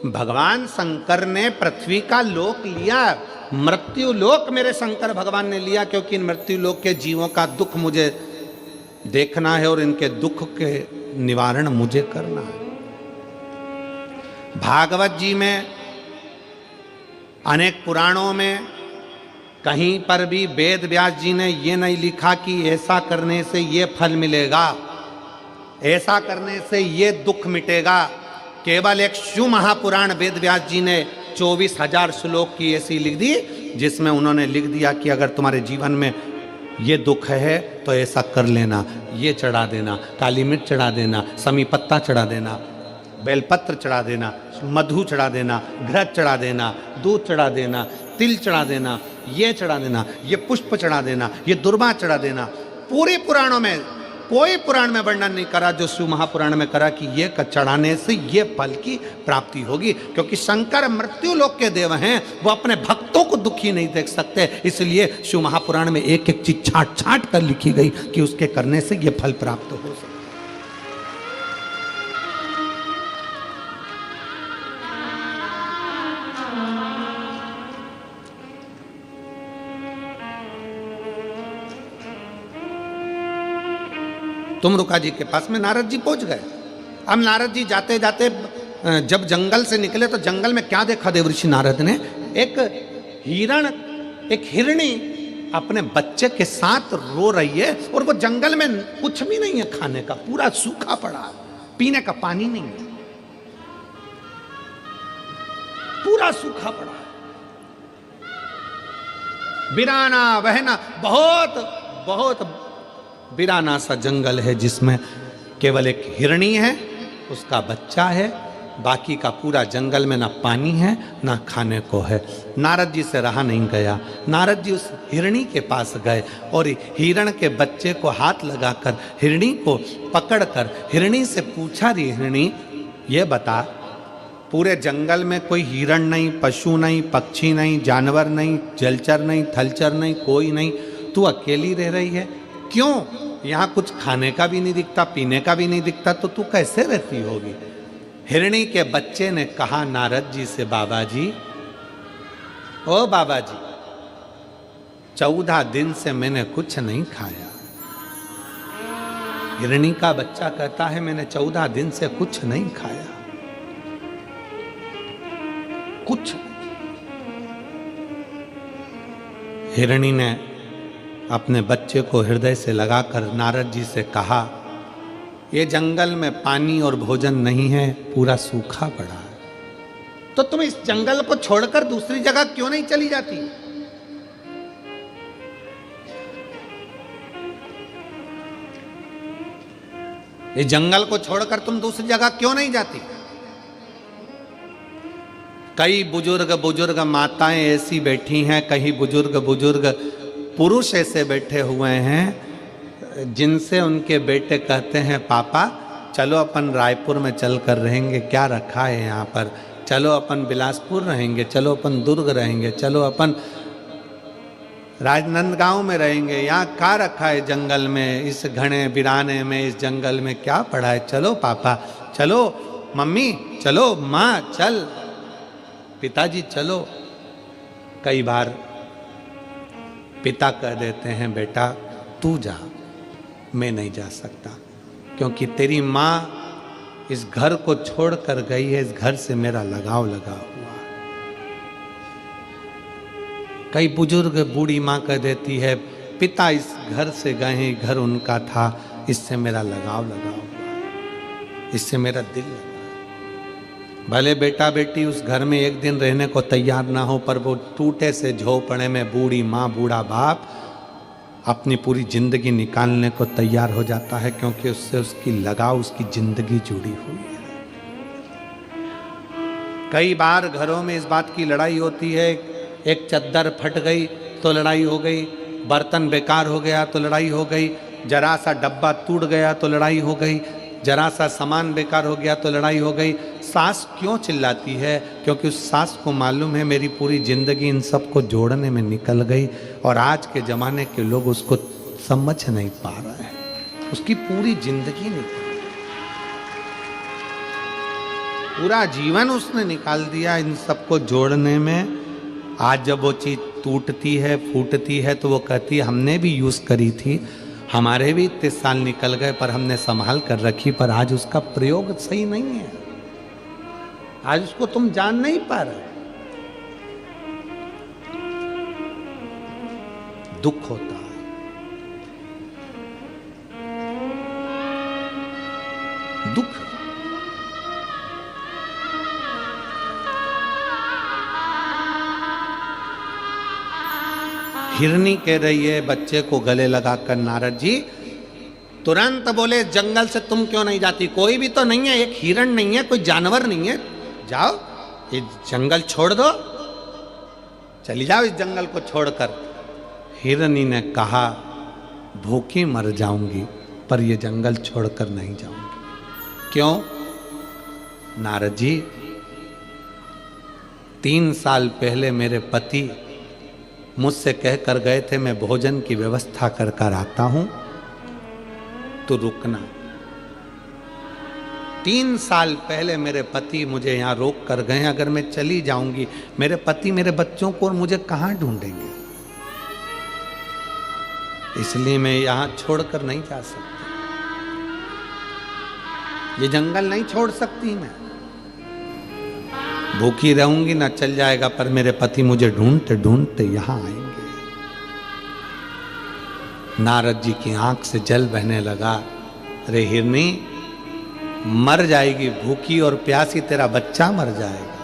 भगवान शंकर ने पृथ्वी का लोक लिया, मृत्यु लोक मेरे शंकर भगवान ने लिया, क्योंकि इन मृत्यु लोक के जीवों का दुख मुझे देखना है और इनके दुख के निवारण मुझे करना है। भागवत जी में, अनेक पुराणों में कहीं पर भी वेद व्यास जी ने ये नहीं लिखा कि ऐसा करने से ये फल मिलेगा, ऐसा करने से ये दुख मिटेगा। केवल एक शिव महापुराण वेद व्यास जी ने 24,000 श्लोक की ऐसी लिख दी, जिसमें उन्होंने लिख दिया कि अगर तुम्हारे जीवन में ये दुख है तो ऐसा कर लेना, ये चढ़ा देना, काली मिर्च चढ़ा देना, समी पत्ता चढ़ा देना, बेलपत्र चढ़ा देना, मधु चढ़ा देना, घृत चढ़ा देना, दूध चढ़ा देना, तिल चढ़ा देना, ये चढ़ा देना, ये पुष्प चढ़ा देना, ये दुर्वा चढ़ा देना। पूरे पुराणों में कोई पुराण में वर्णन नहीं करा जो शिव महापुराण में करा कि ये चढ़ाने से ये फल की प्राप्ति होगी, क्योंकि शंकर मृत्यु लोक के देव हैं, वो अपने भक्तों को दुखी नहीं देख सकते। इसलिए शिव महापुराण में एक एक चीज छाट छाट कर लिखी गई कि उसके करने से ये फल प्राप्त हो सके। तुमरुका जी के पास में नारद जी पहुंच गए। अब नारद जी जाते जाते जब जंगल से निकले तो जंगल में क्या देखा देवऋषि नारद ने? एक हिरणी अपने बच्चे के साथ रो रही है, और वो जंगल में कुछ भी नहीं है खाने का, पूरा सूखा पड़ा, पीने का पानी नहीं है, पूरा सूखा पड़ा, बिराना बहना, बहुत बहुत बिराना सा जंगल है, जिसमें केवल एक हिरणी है, उसका बच्चा है, बाकी का पूरा जंगल में ना पानी है ना खाने को है। नारद जी से रहा नहीं गया। नारद जी उस हिरणी के पास गए और हिरण के बच्चे को हाथ लगाकर हिरणी को पकड़कर हिरणी से पूछा, री हिरणी ये बता, पूरे जंगल में कोई हिरण नहीं, पशु नहीं, पक्षी नहीं, जानवर नहीं, जलचर नहीं, थलचर नहीं, कोई नहीं, तू अकेली रह रही है, क्यों? यहाँ कुछ खाने का भी नहीं दिखता, पीने का भी नहीं दिखता, तो तू कैसे रहती होगी? हिरणी के बच्चे ने कहा नारद जी से, बाबा जी, ओ बाबा जी, 14 दिन से मैंने कुछ नहीं खाया। हिरणी का बच्चा कहता है मैंने 14 दिन से कुछ नहीं खाया, कुछ। हिरणी ने अपने बच्चे को हृदय से लगाकर नारद जी से कहा, ये जंगल में पानी और भोजन नहीं है, पूरा सूखा पड़ा है, तो तुम इस जंगल को छोड़कर दूसरी जगह क्यों नहीं चली जाती? ये जंगल को छोड़कर तुम दूसरी जगह क्यों नहीं जाती? कई बुजुर्ग माताएं ऐसी बैठी हैं, कई बुजुर्ग पुरुष ऐसे बैठे हुए हैं जिनसे उनके बेटे कहते हैं, पापा चलो अपन रायपुर में चल कर रहेंगे, क्या रखा है यहाँ पर, चलो अपन बिलासपुर रहेंगे, चलो अपन दुर्ग रहेंगे, चलो अपन राजनांदगांव में रहेंगे, यहाँ क्या रखा है जंगल में, इस घने बिराने में, इस जंगल में क्या पड़ा है, चलो पापा, चलो मम्मी, चलो माँ, चल पिताजी चलो। कई बार पिता कह देते हैं, बेटा तू जा, मैं नहीं जा सकता, क्योंकि तेरी माँ इस घर को छोड़कर गई है, इस घर से मेरा लगाव लगा हुआ है। कई बुजुर्ग बूढ़ी माँ कह देती है, पिता इस घर से गए हैं, घर उनका था, इससे मेरा लगाव लगा हुआ है, इससे मेरा दिल लगा। भले बेटा बेटी उस घर में एक दिन रहने को तैयार ना हो, पर वो टूटे से झोपड़े में बूढ़ी माँ बूढ़ा बाप अपनी पूरी जिंदगी निकालने को तैयार हो जाता है, क्योंकि उससे उसकी लगाव, उसकी जिंदगी जुड़ी हुई है। कई बार घरों में इस बात की लड़ाई होती है, एक चद्दर फट गई तो लड़ाई हो गई, बर्तन बेकार हो गया तो लड़ाई हो गई, जरा सा डब्बा टूट गया तो लड़ाई हो गई, जरा सा सामान बेकार हो गया तो लड़ाई हो गई। सास क्यों चिल्लाती है? क्योंकि उस सास को मालूम है मेरी पूरी जिंदगी इन सबको जोड़ने में निकल गई, और आज के ज़माने के लोग उसको समझ नहीं पा रहे हैं, उसकी पूरी जिंदगी निकल। पूरा जीवन उसने निकाल दिया इन सबको जोड़ने में। आज जब वो चीज़ टूटती है, फूटती है, तो वो कहती है हमने भी यूज़ करी थी, हमारे भी इतने साल निकल गए पर हमने संभाल कर रखी, पर आज उसका प्रयोग सही नहीं है, आज उसको तुम जान नहीं पा रहे। दुख होता है। दुख हिरनी कह रही है बच्चे को गले लगाकर, नारद जी तुरंत बोले जंगल से तुम क्यों नहीं जाती? कोई भी तो नहीं है, एक हिरण नहीं है, कोई जानवर नहीं है, जाओ ये जंगल छोड़ दो, चली जाओ इस जंगल को छोड़कर। हिरनी ने कहा भूखी मर जाऊंगी पर ये जंगल छोड़कर नहीं जाऊंगी। क्यों? नारद जी 3 साल पहले मेरे पति मुझसे कहकर गए थे मैं भोजन की व्यवस्था कर कर आता हूं, तो रुकना। 3 साल पहले मेरे पति मुझे यहाँ रोक कर गए, अगर मैं चली जाऊंगी मेरे पति मेरे बच्चों को और मुझे कहाँ ढूंढेंगे, इसलिए मैं यहाँ छोड़कर नहीं जा सकती, ये जंगल नहीं छोड़ सकती मैं, भूखी रहूंगी ना चल जाएगा, पर मेरे पति मुझे ढूंढते ढूंढते यहां आएंगे। नारद जी की आंख से जल बहने लगा। अरे हिरनी मर जाएगी भूखी और प्यासी, तेरा बच्चा मर जाएगा।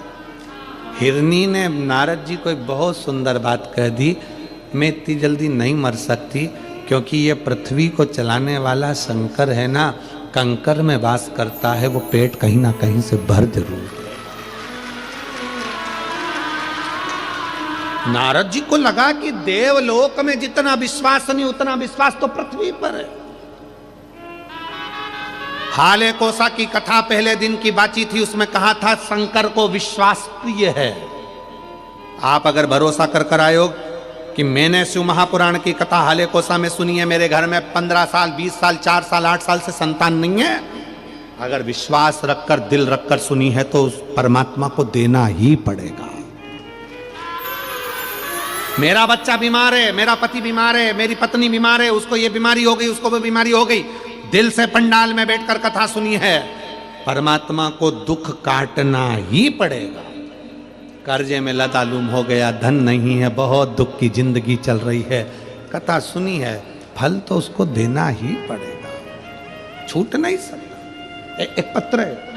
हिरनी ने नारद जी को एक बहुत सुंदर बात कह दी, मैं इतनी जल्दी नहीं मर सकती, क्योंकि ये पृथ्वी को चलाने वाला शंकर है ना, कंकर में वास करता है, वो पेट कहीं ना कहीं से भर जरूर। नारद जी को लगा कि देवलोक में जितना विश्वास नहीं उतना विश्वास तो पृथ्वी पर है। हाले कोसा की कथा पहले दिन की बाची थी, उसमें कहा था शंकर को विश्वास प्रिय है। आप अगर भरोसा कर कर आए हो कि मैंने शिव महापुराण की कथा हाले कोसा में सुनी है, मेरे घर में 15 साल 20 साल 4 साल 8 साल से संतान नहीं है, अगर विश्वास रखकर दिल रखकर सुनी है तो उस परमात्मा को देना ही पड़ेगा। मेरा बच्चा बीमार है, मेरा पति बीमार है, मेरी पत्नी बीमार है, उसको ये बीमारी हो गई, उसको वो बीमारी हो गई, दिल से पंडाल में बैठकर कथा सुनी है, परमात्मा को दुख काटना ही पड़ेगा। कर्जे में लतालूम हो गया, धन नहीं है, बहुत दुख की जिंदगी चल रही है, कथा सुनी है, फल तो उसको देना ही पड़ेगा, छूट नहीं सकता। एक पत्र है